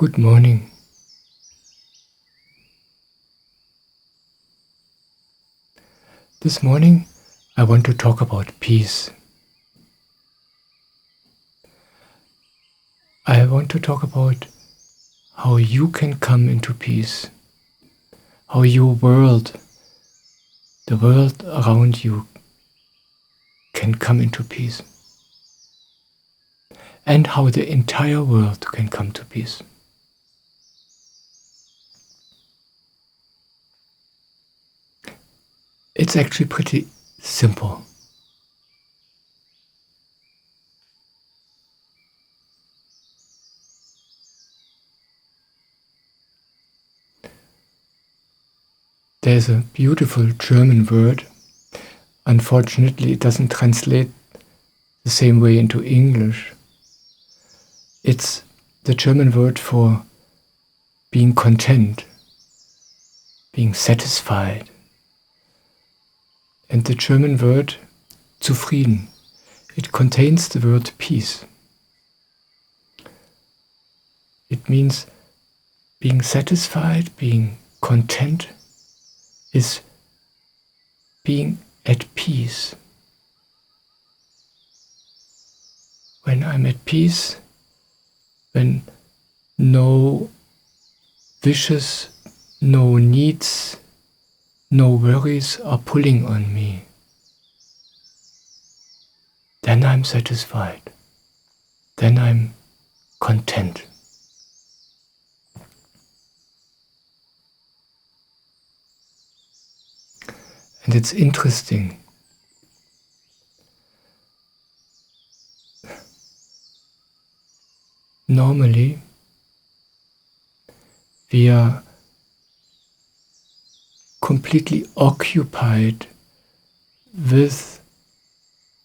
Good morning. This morning I want to talk about peace. I want to talk about how you can come into peace, how your world, the world around you, can come into peace, and how the entire world can come to peace. It's actually pretty simple. There's a beautiful German word. Unfortunately, it doesn't translate the same way into English. It's the German word for being content, being satisfied. And the German word zufrieden, it contains the word peace. It means being satisfied, being content, is being at peace. When I'm at peace, when no wishes, no needs, no worries are pulling on me, then I'm satisfied. Then I'm content. And it's interesting. Normally, we are completely occupied with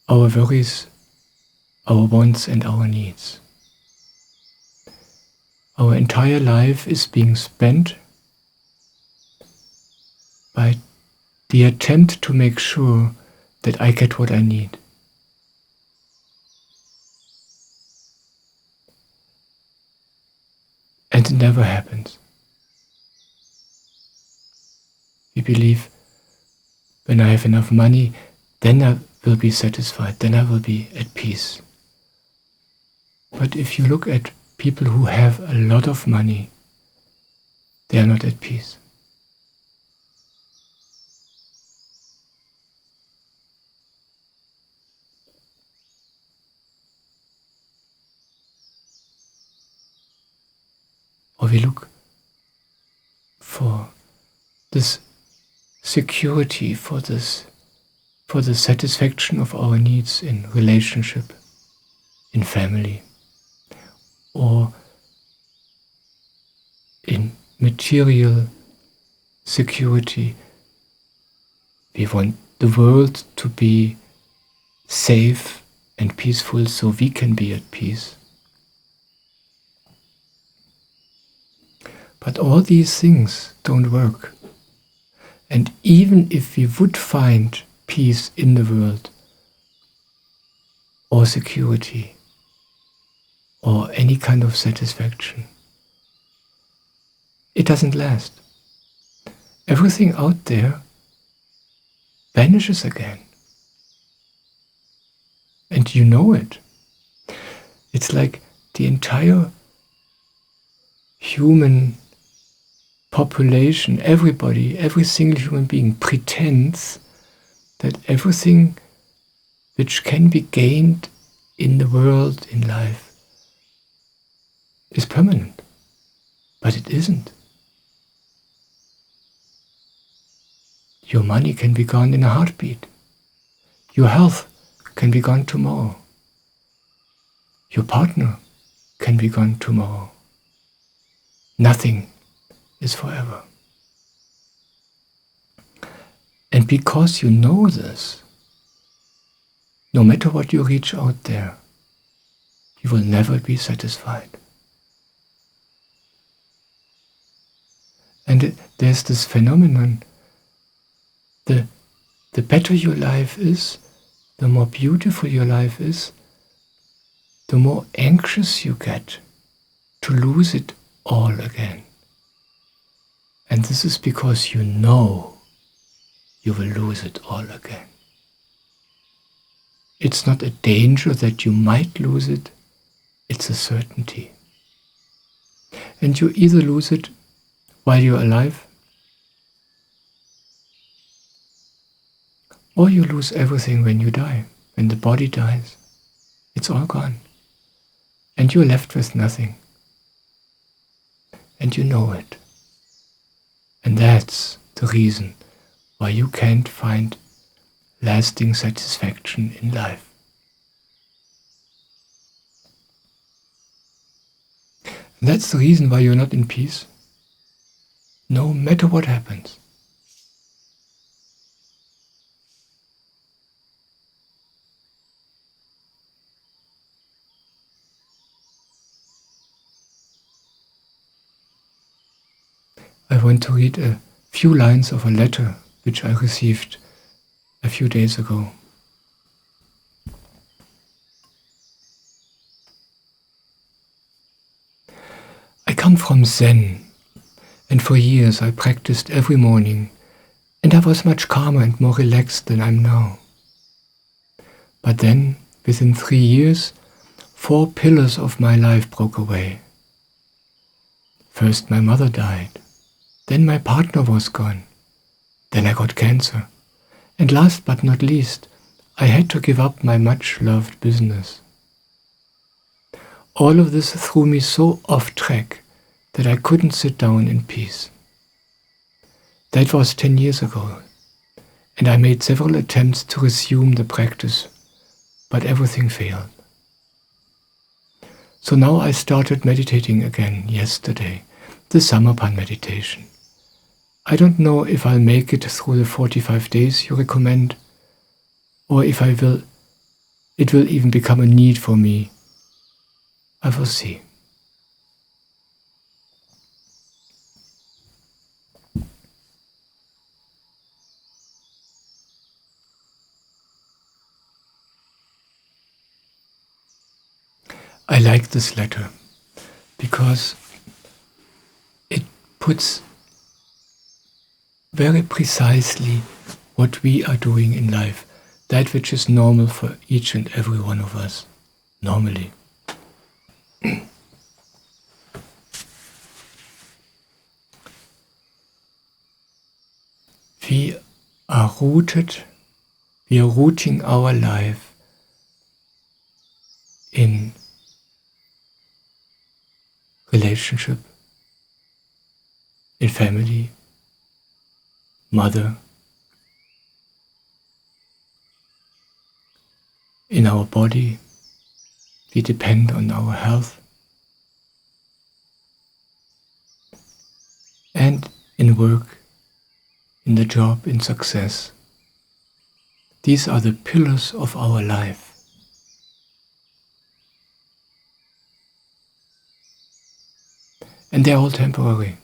our worries, our wants and our needs. Our entire life is being spent by the attempt to make sure that I get what I need. And it never happens. We believe when I have enough money, then I will be satisfied, then I will be at peace. But if you look at people who have a lot of money, they are not at peace. Or we look for this security, for the satisfaction of our needs in relationship, in family, or in material security. We want the world to be safe and peaceful so we can be at peace. But all these things don't work. And even if we would find peace in the world, or security, or any kind of satisfaction, it doesn't last. Everything out there vanishes again. And you know it. It's like the entire human population, everybody, every single human being pretends that everything which can be gained in the world, in life, is permanent. But it isn't. Your money can be gone in a heartbeat. Your health can be gone tomorrow. Your partner can be gone tomorrow. Nothing is forever. And because you know this, no matter what you reach out there, you will never be satisfied. And there's this phenomenon, the better your life is, the more beautiful your life is, the more anxious you get to lose it all again. And this is because you know you will lose it all again. It's not a danger that you might lose it, it's a certainty. And you either lose it while you're alive, or you lose everything when you die. When the body dies, it's all gone. And you're left with nothing. And you know it. And that's the reason why you can't find lasting satisfaction in life. And that's the reason why you're not in peace, no matter what happens. I want to read a few lines of a letter which I received a few days ago. I come from Zen, and for years I practiced every morning, and I was much calmer and more relaxed than I'm now. But then, within 3 years, 4 pillars of my life broke away. First my mother died, then my partner was gone, then I got cancer, and last but not least, I had to give up my much-loved business. All of this threw me so off track that I couldn't sit down in peace. That was 10 years ago, and I made several attempts to resume the practice, but everything failed. So now I started meditating again yesterday, the Samarpan meditation. I don't know if I'll make it through the 45 days you recommend, or if it will even become a need for me. I will see. I like this letter because it puts very precisely what we are doing in life, that which is normal for each and every one of us, normally. We are rooting our life in relationship, in family, mother, in our body. We depend on our health, and in work, in the job, in success. These are the pillars of our life. And they're all temporary.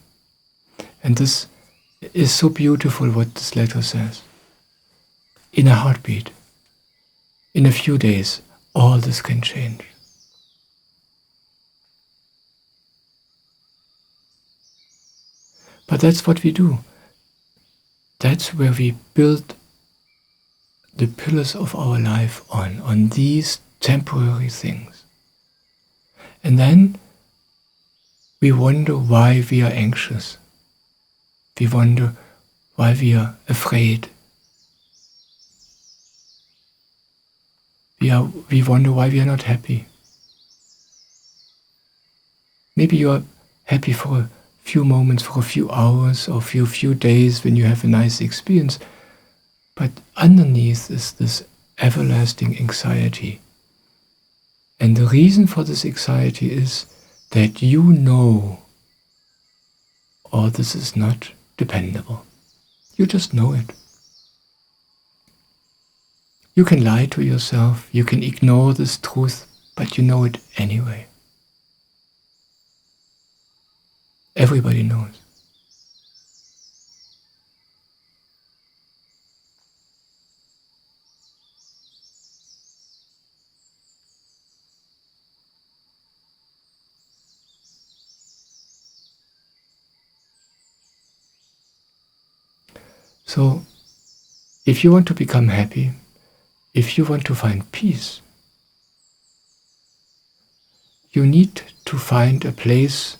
And this is so beautiful what this letter says. In a heartbeat, in a few days, all this can change. But that's what we do. That's where we build the pillars of our life on these temporary things. And then we wonder why we are anxious. We wonder why we are afraid. We wonder why we are not happy. Maybe you are happy for a few moments, for a few hours, or for a few days when you have a nice experience. But underneath is this everlasting anxiety. And the reason for this anxiety is that you know all this is not dependable. You just know it. You can lie to yourself, you can ignore this truth, but you know it anyway. Everybody knows. So, if you want to become happy, if you want to find peace, you need to find a place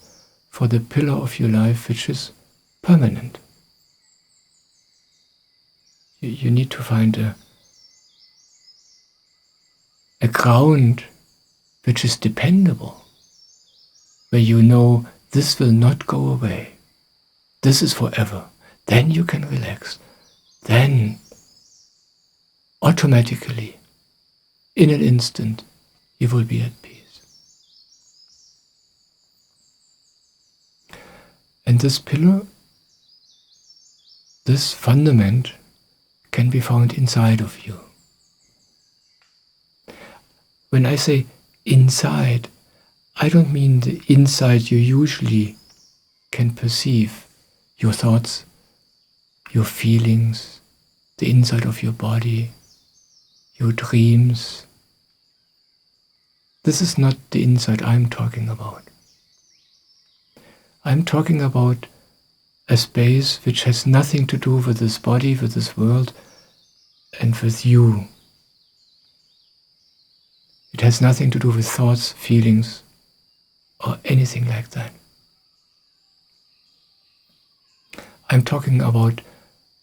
for the pillar of your life which is permanent. You need to find a ground which is dependable, where you know this will not go away. This is forever. Then you can relax. Then, automatically, in an instant, you will be at peace. And this pillar, this fundament, can be found inside of you. When I say inside, I don't mean the inside you usually can perceive, your thoughts, your feelings, the inside of your body, your dreams. This is not the inside I'm talking about. I'm talking about a space which has nothing to do with this body, with this world, and with you. It has nothing to do with thoughts, feelings, or anything like that. I'm talking about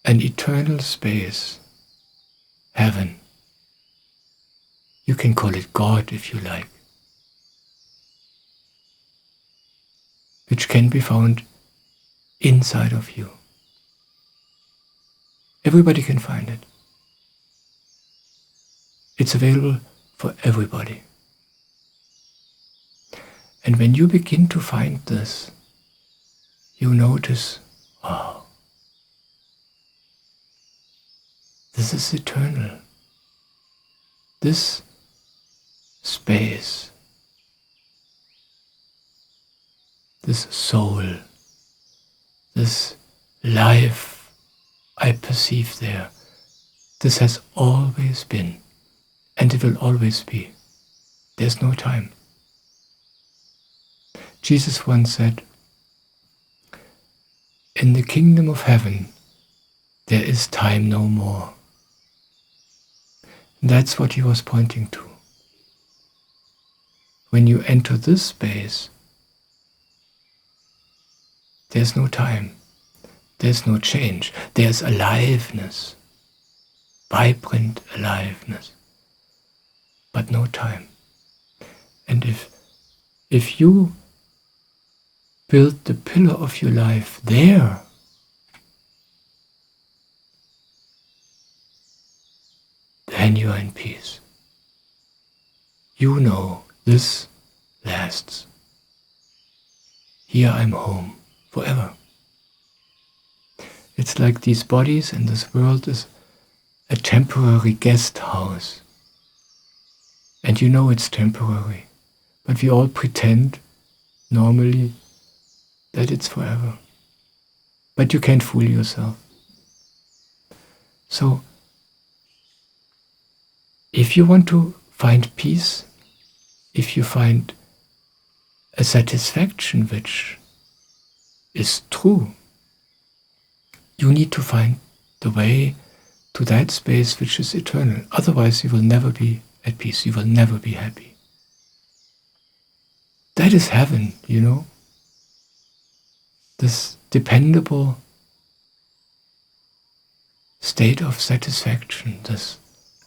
an eternal space, heaven. You can call it God if you like, which can be found inside of you. Everybody can find it. It's available for everybody. And when you begin to find this, you notice, wow, this is eternal. This space, this soul, this life I perceive there, this has always been, and it will always be. There's no time. Jesus once said, in the kingdom of heaven, there is time no more. And that's what he was pointing to. When you enter this space, there's no time, there's no change, there's aliveness, vibrant aliveness, but no time. And if you build the pillar of your life there, then you are in peace. You know this lasts. Here I'm home forever. It's like these bodies and this world is a temporary guest house. And you know it's temporary, but we all pretend normally that it's forever. But you can't fool yourself. So, if you want to find peace, if you find a satisfaction which is true, you need to find the way to that space which is eternal. Otherwise you will never be at peace, you will never be happy. That is heaven, you know. This dependable state of satisfaction, this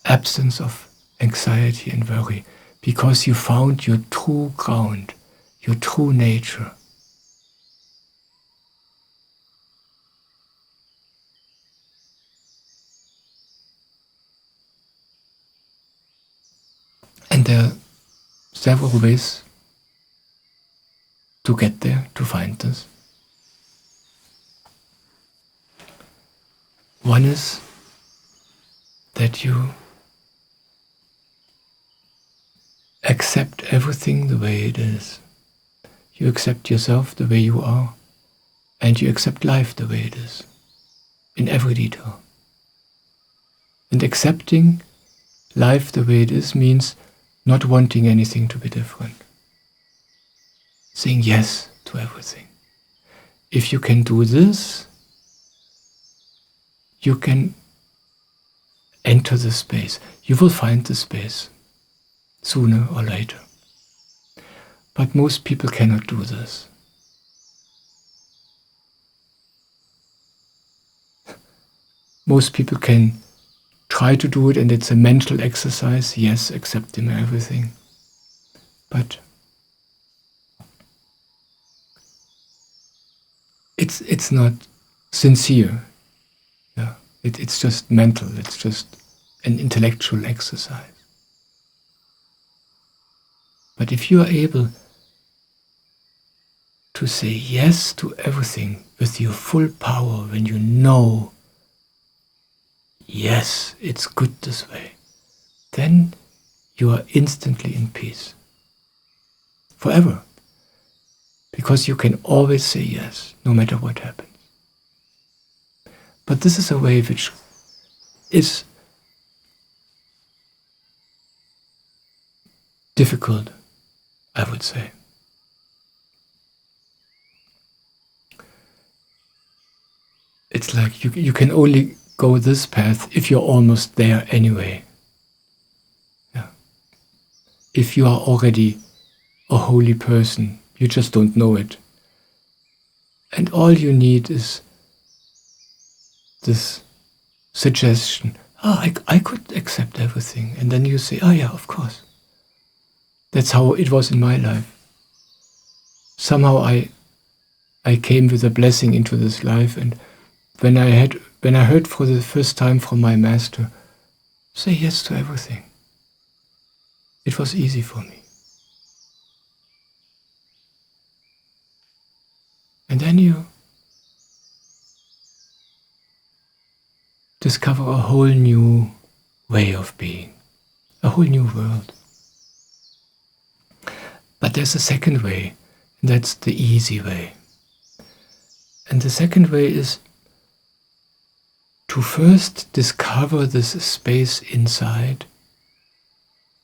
absence of anxiety and worry, because you found your true ground, your true nature. And there are several ways to get there, to find this. One is that you accept everything the way it is. You accept yourself the way you are, and you accept life the way it is, in every detail. And accepting life the way it is means not wanting anything to be different. Saying yes to everything. If you can do this, you can enter the space. You will find the space sooner or later. But most people cannot do this. Most people can try to do it, and it's a mental exercise, yes, accepting everything. But it's not sincere. Yeah, it's just mental. It's just an intellectual exercise. But if you are able to say yes to everything with your full power, when you know, yes, it's good this way, then you are instantly in peace. Forever. Because you can always say yes, no matter what happens. But this is a way which is difficult, I would say. It's like you can only go this path if you're almost there anyway. Yeah. If you are already a holy person, you just don't know it. And all you need is this suggestion, I could accept everything. And then you say, oh yeah, of course. That's how it was in my life. Somehow I came with a blessing into this life, and when I heard for the first time from my master, say yes to everything, it was easy for me. And then you discover a whole new way of being, a whole new world. But there's a second way, and that's the easy way. And the second way is to first discover this space inside,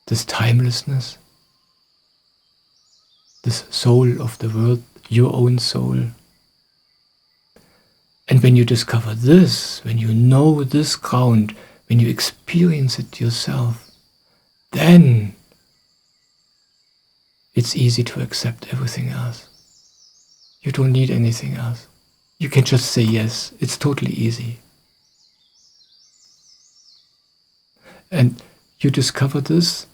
this timelessness, this soul of the world, your own soul. And when you discover this, when you know this ground, when you experience it yourself, then it's easy to accept everything else. You don't need anything else. You can just say yes. It's totally easy. And you discover this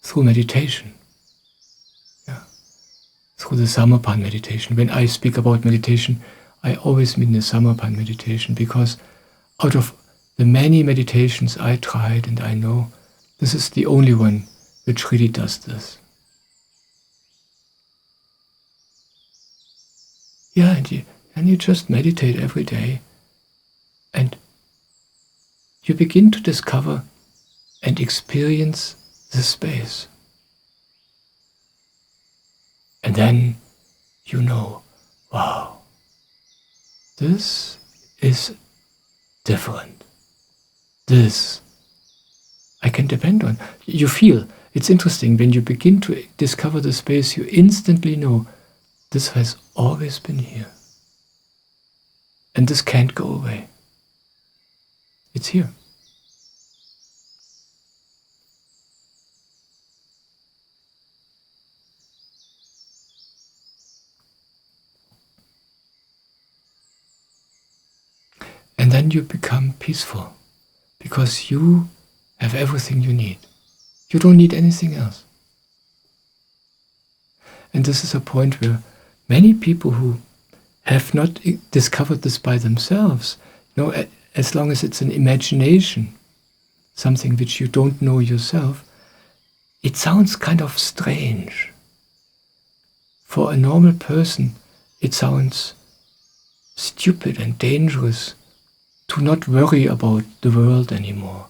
through meditation. Yeah. Through the Samarpan meditation. When I speak about meditation, I always mean the Samarpan meditation, because out of the many meditations I tried and I know, this is the only one which really does this. Yeah, and you just meditate every day, and you begin to discover and experience the space. And then you know, wow, this is different. This I can depend on. You feel, it's interesting, when you begin to discover the space, you instantly know, this has always been here. And this can't go away. It's here. And then you become peaceful, because you have everything you need. You don't need anything else. And this is a point where many people who have not discovered this by themselves, as long as it's an imagination, something which you don't know yourself, it sounds kind of strange. For a normal person, it sounds stupid and dangerous to not worry about the world anymore,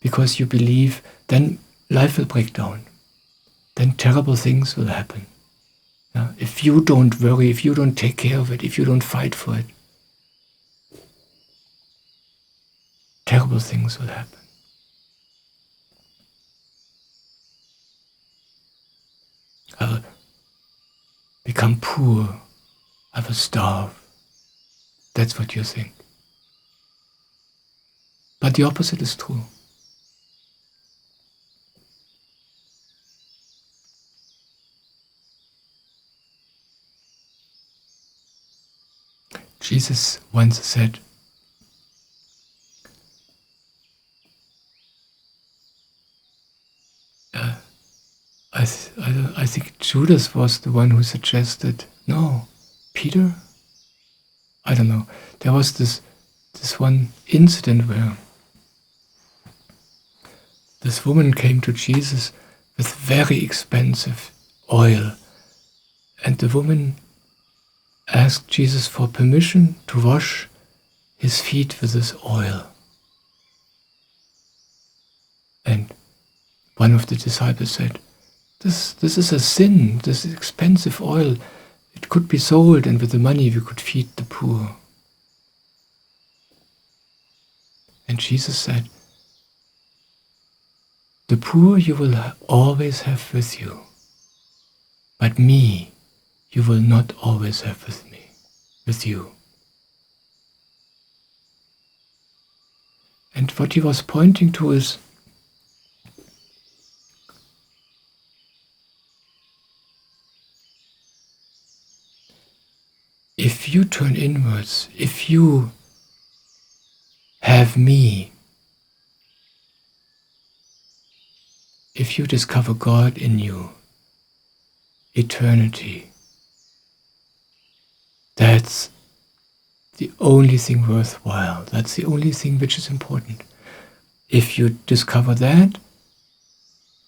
because you believe then life will break down, then terrible things will happen. If you don't worry, if you don't take care of it, if you don't fight for it, terrible things will happen. I will become poor, I will starve. That's what you think. But the opposite is true. Jesus once said, I think Judas was the one who suggested, no, Peter? I don't know. There was this one incident where this woman came to Jesus with very expensive oil, and the woman asked Jesus for permission to wash his feet with this oil. And one of the disciples said, this is a sin, this is expensive oil. It could be sold, and with the money we could feed the poor. And Jesus said, the poor you will always have with you, but me you will not always have with you. And what he was pointing to is, if you turn inwards, if you have me, if you discover God in you, eternity, that's the only thing worthwhile. That's the only thing which is important. If you discover that,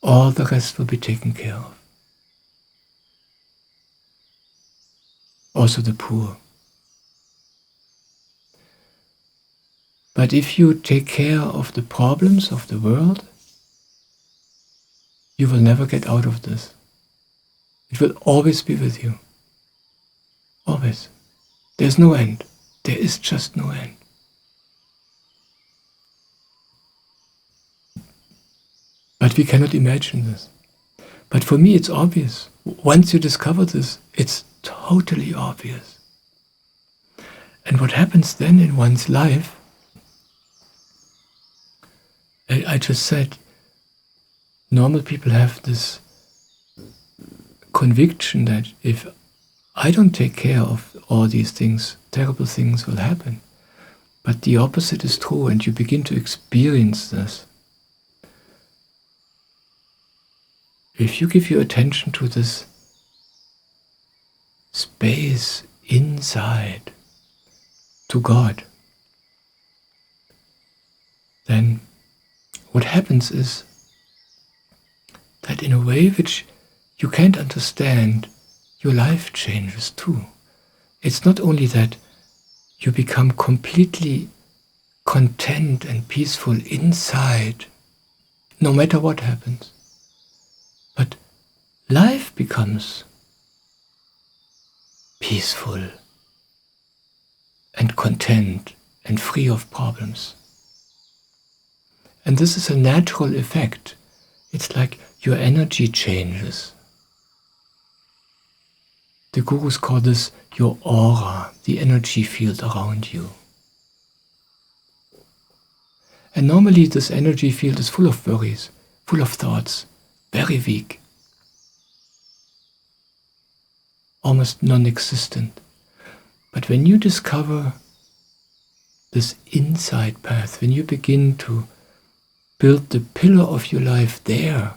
all the rest will be taken care of. Also the poor. But if you take care of the problems of the world, you will never get out of this. It will always be with you. Always. There's no end. There is just no end. But we cannot imagine this. But for me it's obvious. Once you discover this, it's totally obvious. And what happens then in one's life, I just said, normal people have this conviction that if I don't take care of all these things, terrible things will happen. But the opposite is true, and you begin to experience this. If you give your attention to this space inside, to God, then what happens is that in a way which you can't understand, your life changes too. It's not only that you become completely content and peaceful inside, no matter what happens, but life becomes peaceful and content and free of problems. And this is a natural effect. It's like your energy changes. The gurus call this your aura, the energy field around you. And normally this energy field is full of worries, full of thoughts, very weak, almost non-existent. But when you discover this inside path, when you begin to build the pillar of your life there,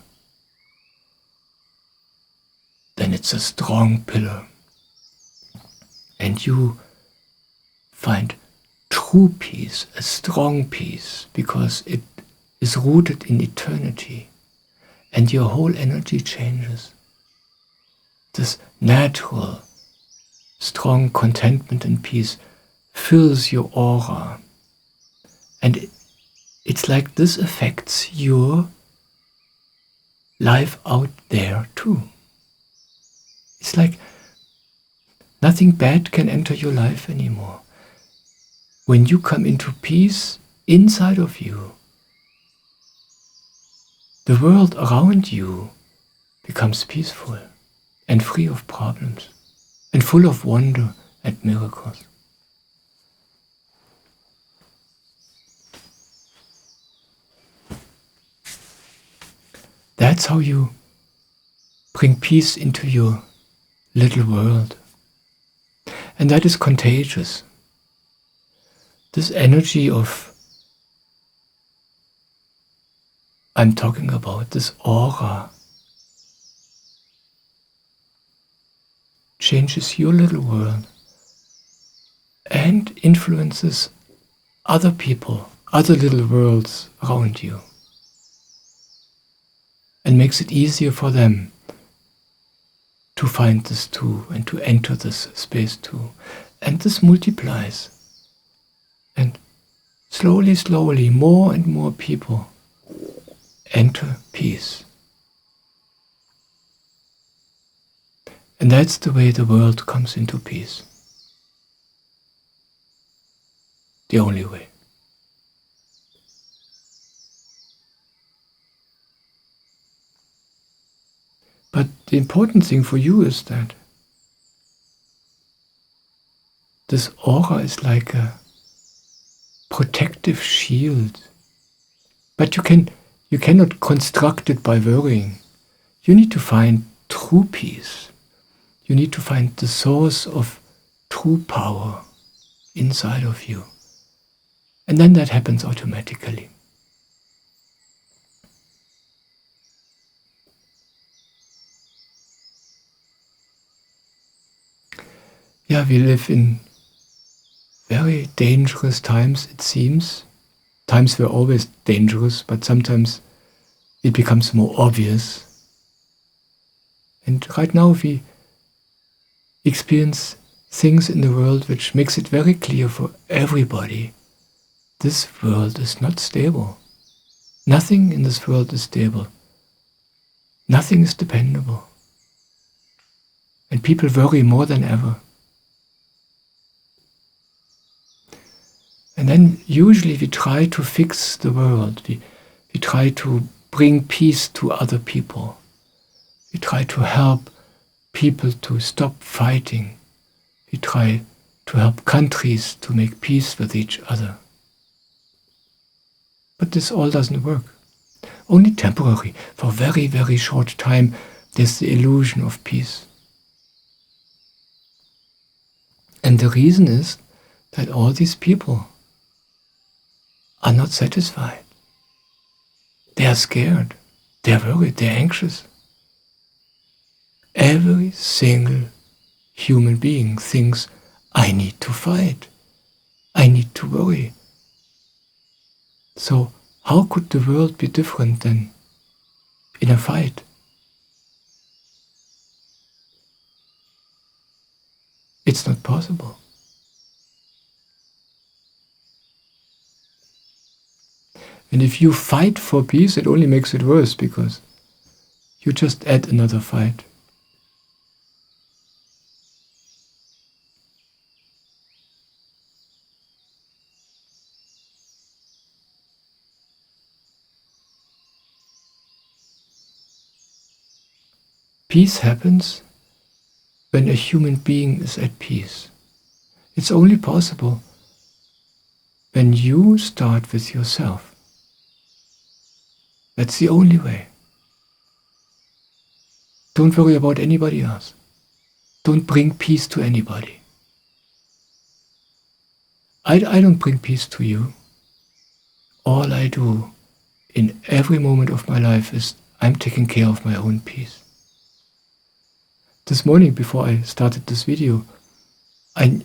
then it's a strong pillar. And you find true peace, a strong peace, because it is rooted in eternity. And your whole energy changes. This natural, strong contentment and peace fills your aura. And it's like this affects your life out there too. It's like nothing bad can enter your life anymore. When you come into peace inside of you, the world around you becomes peaceful and free of problems and full of wonder and miracles. That's how you bring peace into your little world. And that is contagious. This energy I'm talking about, this aura, changes your little world and influences other people, other little worlds around you, and makes it easier for them to find this too and to enter this space too. And this multiplies. And slowly, slowly, more and more people enter peace. And that's the way the world comes into peace. The only way. But the important thing for you is that this aura is like a protective shield. But you cannot construct it by worrying. You need to find true peace. You need to find the source of true power inside of you. And then that happens automatically. Yeah, we live in very dangerous times, it seems. Times were always dangerous, but sometimes it becomes more obvious. And right now we experience things in the world which makes it very clear for everybody. This world is not stable. Nothing in this world is stable. Nothing is dependable. And people worry more than ever. And then usually we try to fix the world. We try to bring peace to other people. We try to help people to stop fighting. We try to help countries to make peace with each other. But this all doesn't work. Only temporary, for a very, very short time, there's the illusion of peace. And the reason is that all these people are not satisfied. They are scared, they are worried, they are anxious. Every single human being thinks, I need to fight, I need to worry. So how could the world be different than in a fight? It's not possible. And if you fight for peace, it only makes it worse, because you just add another fight. Peace happens when a human being is at peace. It's only possible when you start with yourself. That's the only way. Don't worry about anybody else. Don't bring peace to anybody. I don't bring peace to you. All I do in every moment of my life is I'm taking care of my own peace. This morning, before I started this video, I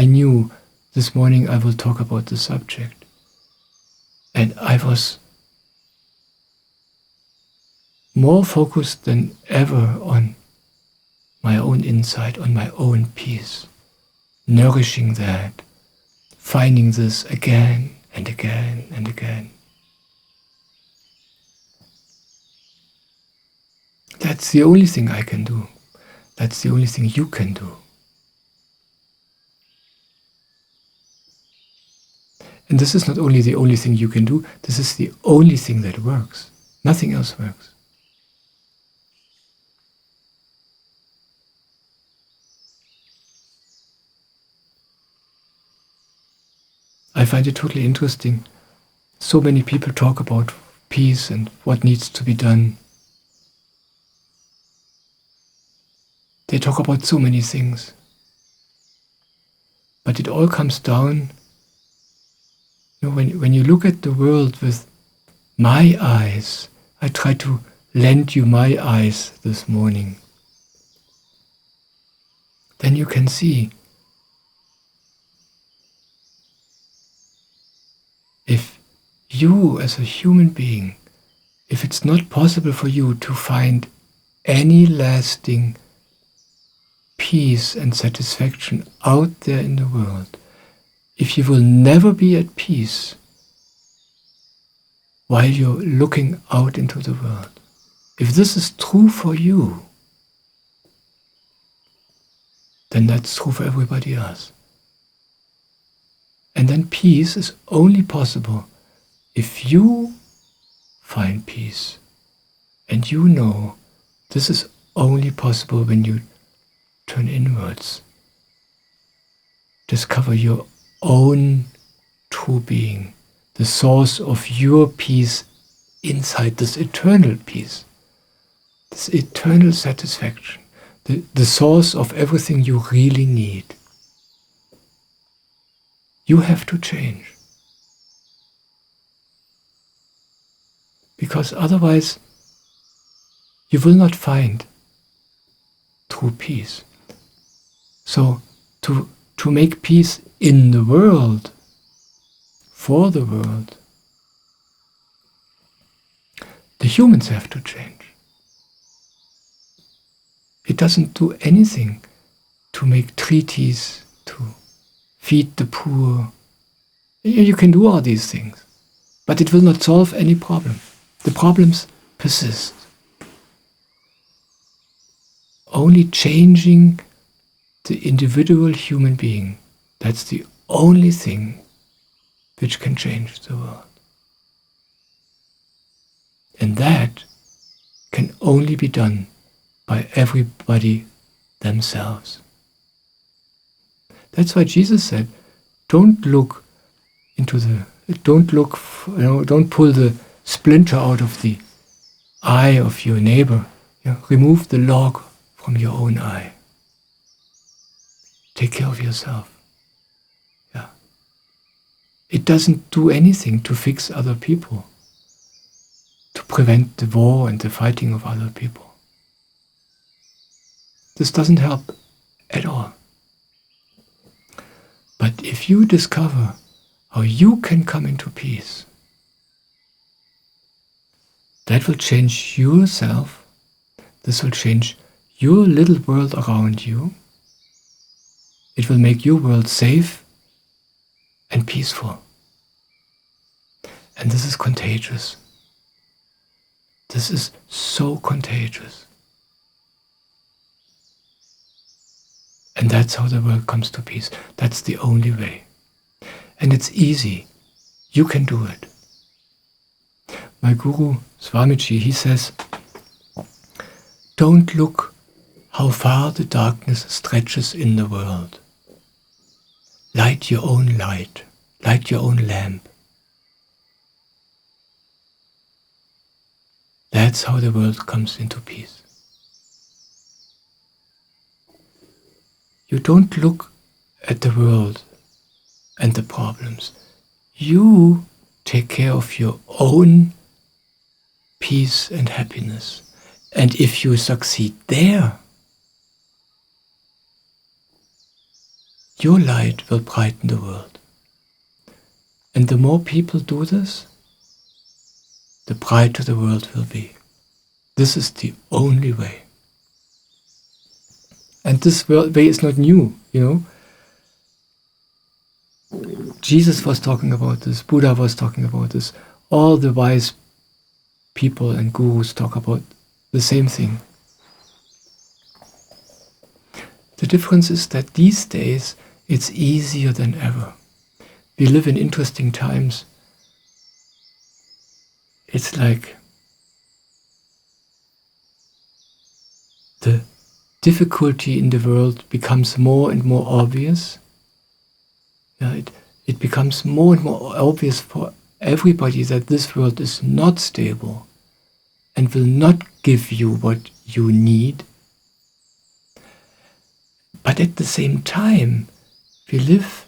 knew this morning I will talk about the subject. And I was more focused than ever on my own insight, on my own peace, nourishing that, finding this again and again and again. That's the only thing I can do. That's the only thing you can do. And this is not only the only thing you can do, this is the only thing that works. Nothing else works. I find it totally interesting. So many people talk about peace and what needs to be done. They talk about so many things. But it all comes down, when you look at the world with my eyes, I try to lend you my eyes this morning. Then you can see if you as a human being, if it's not possible for you to find any lasting peace and satisfaction out there in the world, if you will never be at peace while you're looking out into the world, if this is true for you, then that's true for everybody else. And then peace is only possible if you find peace. And you know this is only possible when you turn inwards. Discover your own true being, the source of your peace inside, this eternal peace, this eternal satisfaction, the source of everything you really need. You have to change. Because otherwise you will not find true peace. So to make peace in the world, for the world, the humans have to change. It doesn't do anything to make treaties, to feed the poor. You can do all these things, but it will not solve any problem. The problems persist. Only changing the individual human being, that's the only thing which can change the world. And that can only be done by everybody themselves. That's why Jesus said, don't pull the splinter out of the eye of your neighbor. Remove the log from your own eye. Take care of yourself. It doesn't do anything to fix other people, to prevent the war and the fighting of other people. This doesn't help at all. But if you discover how you can come into peace, that will change yourself. This will change your little world around you. It will make your world safe and peaceful. And this is contagious. This is so contagious. And that's how the world comes to peace. That's the only way. And it's easy. You can do it. My guru, Swamiji, he says, don't look how far the darkness stretches in the world. Light your own light. Light your own lamp. That's how the world comes into peace. You don't look at the world and the problems. You take care of your own peace and happiness. And if you succeed there, your light will brighten the world. And the more people do this, the brighter the world will be. This is the only way. And this way is not new, Jesus was talking about this, Buddha was talking about this, all the wise people and gurus talk about the same thing. The difference is that these days it's easier than ever. We live in interesting times. It's like the difficulty in the world becomes more and more obvious. It becomes more and more obvious for everybody that this world is not stable and will not give you what you need. But at the same time, we live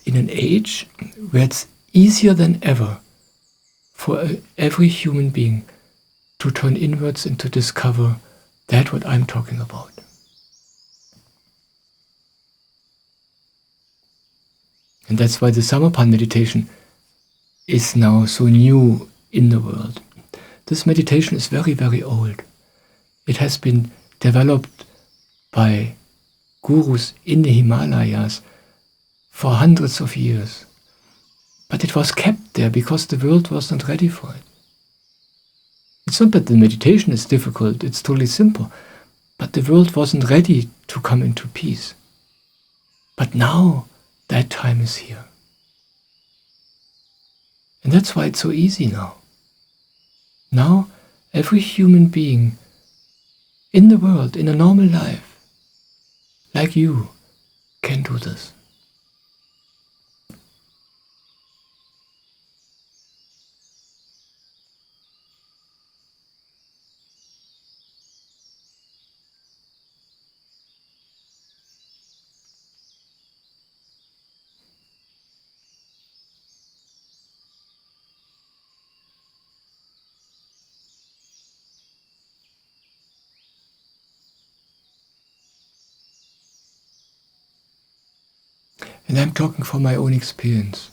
in an age where it's easier than ever for every human being to turn inwards and to discover that what I'm talking about. And that's why the Samarpan meditation is now so new in the world. This meditation is very, very old. It has been developed by gurus in the Himalayas for hundreds of years. But it was kept there because the world was not ready for it. It's not that the meditation is difficult, it's totally simple. But the world wasn't ready to come into peace. But now that time is here. And that's why it's so easy now. Now every human being in the world, in a normal life, like you, can do this. And I'm talking from my own experience.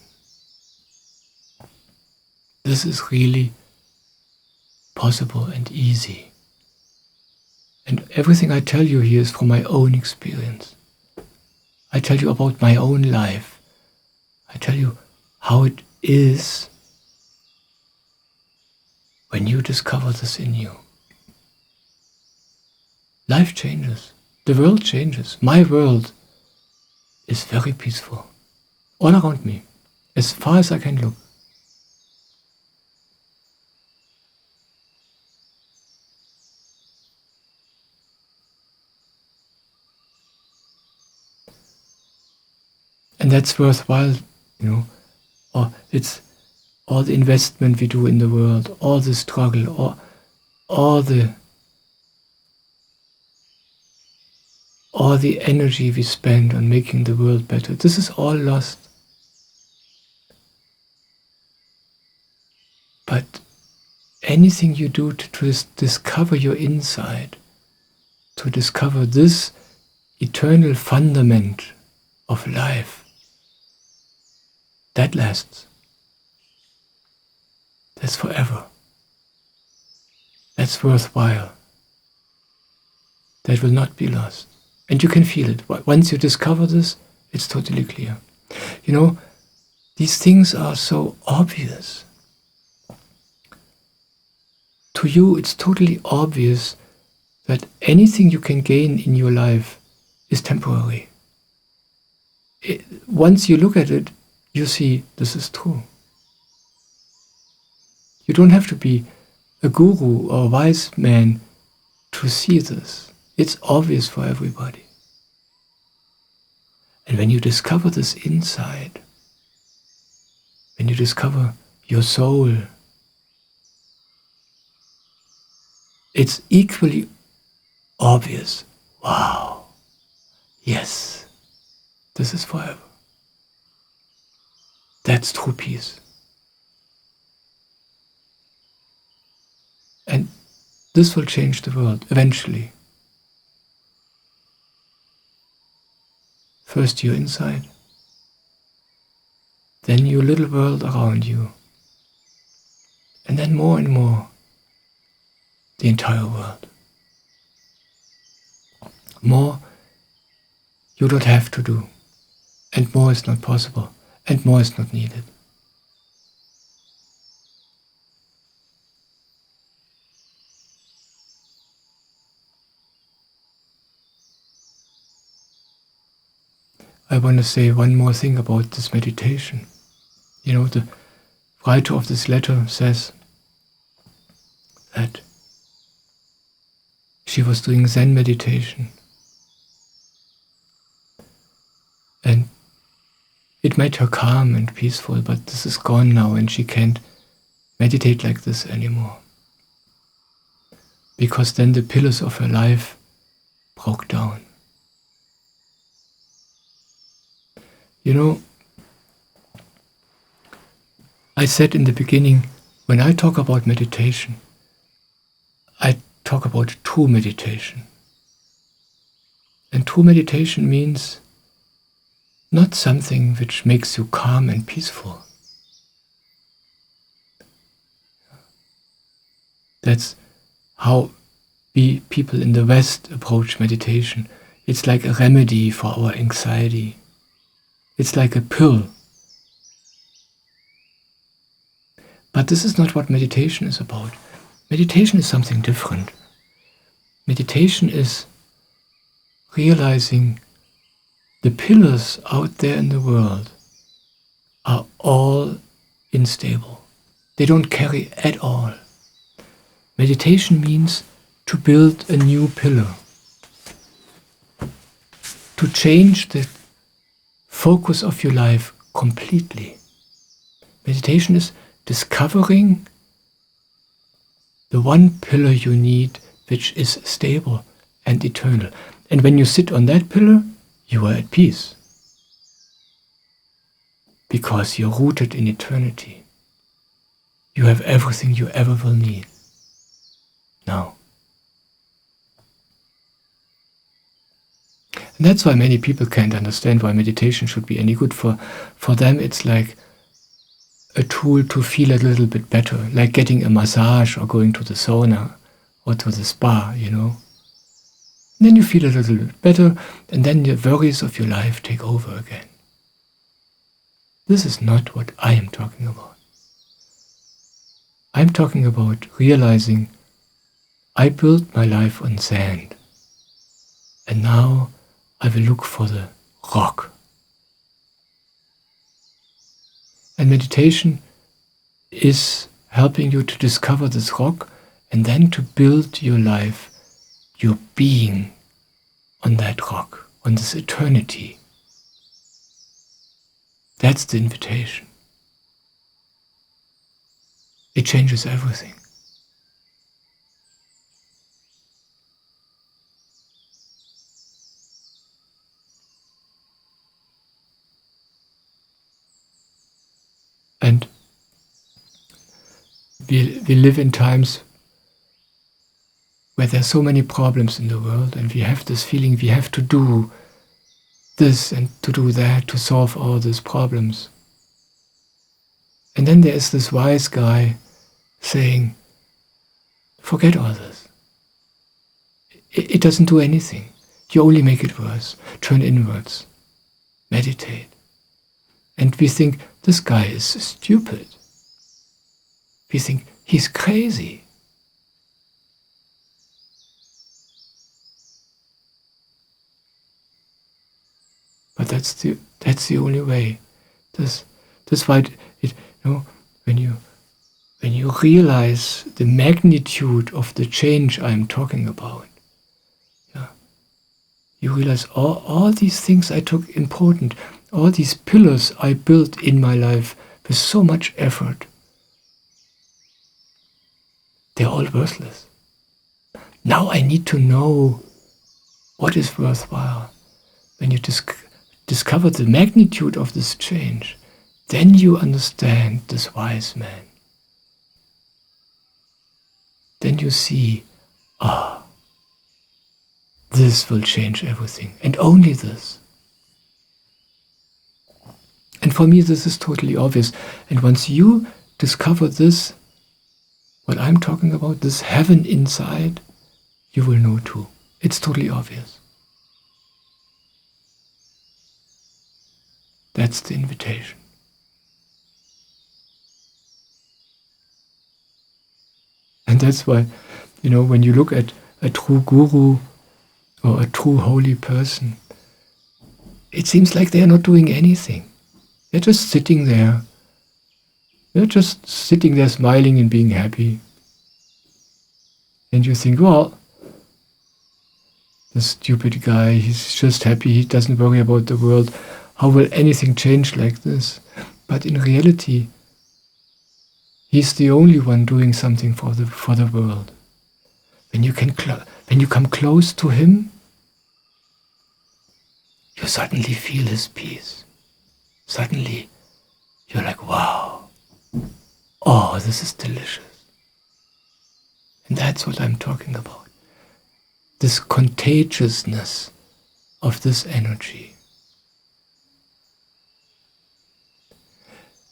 This is really possible and easy. And everything I tell you here is from my own experience. I tell you about my own life. I tell you how it is when you discover this in you. Life changes. The world changes. My world is very peaceful. All around me, as far as I can look. And that's worthwhile, or it's all the investment we do in the world, all the struggle, all the energy we spend on making the world better. This is all lost. But anything you do to discover your inside, to discover this eternal fundament of life, that lasts. That's forever. That's worthwhile. That will not be lost. And you can feel it. Once you discover this, it's totally clear. These things are so obvious. To you, it's totally obvious that anything you can gain in your life is temporary. Once you look at it, you see this is true. You don't have to be a guru or a wise man to see this. It's obvious for everybody. And when you discover this inside, when you discover your soul, it's equally obvious. Wow, yes, this is forever. That's true peace. And this will change the world eventually. First your inside, then your little world around you, and then more and more, the entire world. More you don't have to do, and more is not possible, and more is not needed. I want to say one more thing about this meditation. The writer of this letter says that she was doing Zen meditation. And it made her calm and peaceful, but this is gone now and she can't meditate like this anymore. Because then the pillars of her life broke down. You know, I said in the beginning, when I talk about meditation, I talk about true meditation. And true meditation means not something which makes you calm and peaceful. That's how we people in the West approach meditation. It's like a remedy for our anxiety. It's like a pill. But this is not what meditation is about. Meditation is something different. Meditation is realizing the pillars out there in the world are all unstable. They don't carry at all. Meditation means to build a new pillar, to change the focus of your life completely. Meditation is discovering the one pillar you need, which is stable and eternal. And when you sit on that pillar, you are at peace, because you're rooted in eternity. You have everything you ever will need now. And that's why many people can't understand why meditation should be any good. For them, it's like a tool to feel a little bit better, like getting a massage or going to the sauna or to the spa, you know. And then you feel a little bit better, and then the worries of your life take over again. This is not what I am talking about. I'm talking about realizing I built my life on sand, and now I will look for the rock. And meditation is helping you to discover this rock and then to build your life, your being on that rock, on this eternity. That's the invitation. It changes everything. And we live in times where there's so many problems in the world, and we have this feeling we have to do this and to do that to solve all these problems. And then there is this wise guy saying, forget all this. It doesn't do anything. You only make it worse. Turn inwards. Meditate. And we think, this guy is stupid. We think, he's crazy. But that's the only way. That's why when you realize the magnitude of the change I'm talking about, you realize all these things I took important, all these pillars I built in my life with so much effort, they're all worthless. Now I need to know what is worthwhile. When you discover the magnitude of this change, then you understand this wise man. Then you see, this will change everything, and only this. And for me, this is totally obvious. And once you discover this, what I'm talking about, this heaven inside, you will know too. It's totally obvious. That's the invitation. And that's why, when you look at a true guru or a true holy person, it seems like they are not doing anything. They're just sitting there. They're just sitting there smiling and being happy. And you think, well, this stupid guy, he's just happy, he doesn't worry about the world. How will anything change like this? But in reality, he's the only one doing something for the world. When you come close to him, you suddenly feel his peace. suddenly you're like, wow, oh, this is delicious. And that's what I'm talking about. This contagiousness of this energy.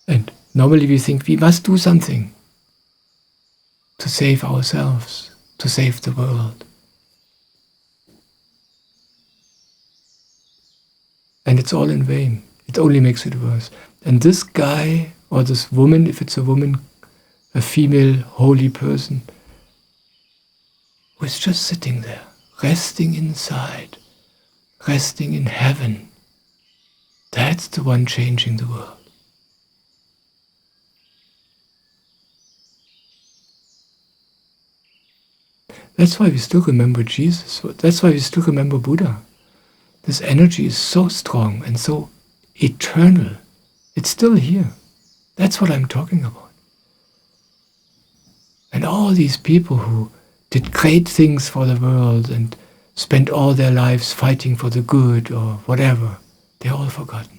And normally we think we must do something to save ourselves, to save the world. And it's all in vain. It only makes it worse. And this guy, or this woman, if it's a woman, a female holy person, who is just sitting there, resting inside, resting in heaven, that's the one changing the world. That's why we still remember Jesus. That's why we still remember Buddha. This energy is so strong and so eternal. It's still here. That's what I'm talking about. And all these people who did great things for the world and spent all their lives fighting for the good or whatever, they're all forgotten.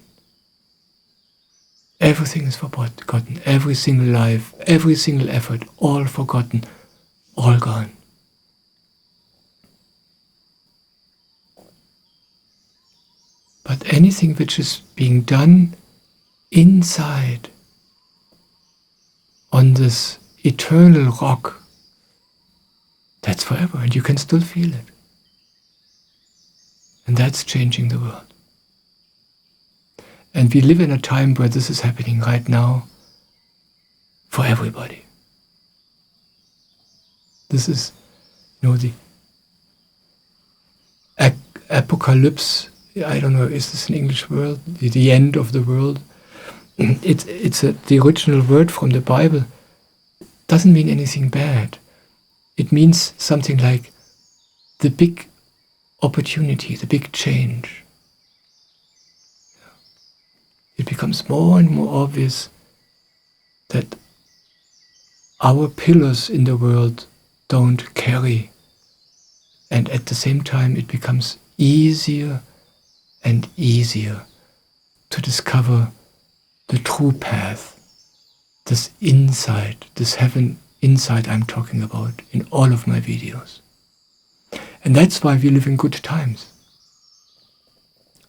Everything is forgotten. Every single life, every single effort, all forgotten, all gone. But anything which is being done inside, on this eternal rock, that's forever, and you can still feel it. And that's changing the world. And we live in a time where this is happening right now for everybody. This is, the apocalypse. I don't know, is this an English word? The end of the world. It's the original word from the Bible. Doesn't mean anything bad. It means something like the big opportunity, the big change. It becomes more and more obvious that our pillars in the world don't carry. And at the same time, it becomes easier and easier to discover the true path, this insight, this heaven insight I'm talking about in all of my videos. And that's why we live in good times.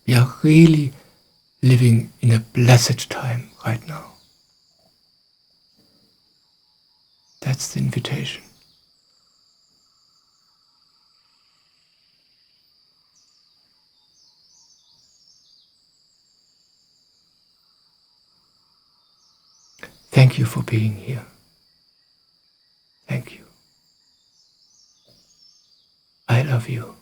We are really living in a blessed time right now. That's the invitation. Thank you for being here. Thank you. I love you.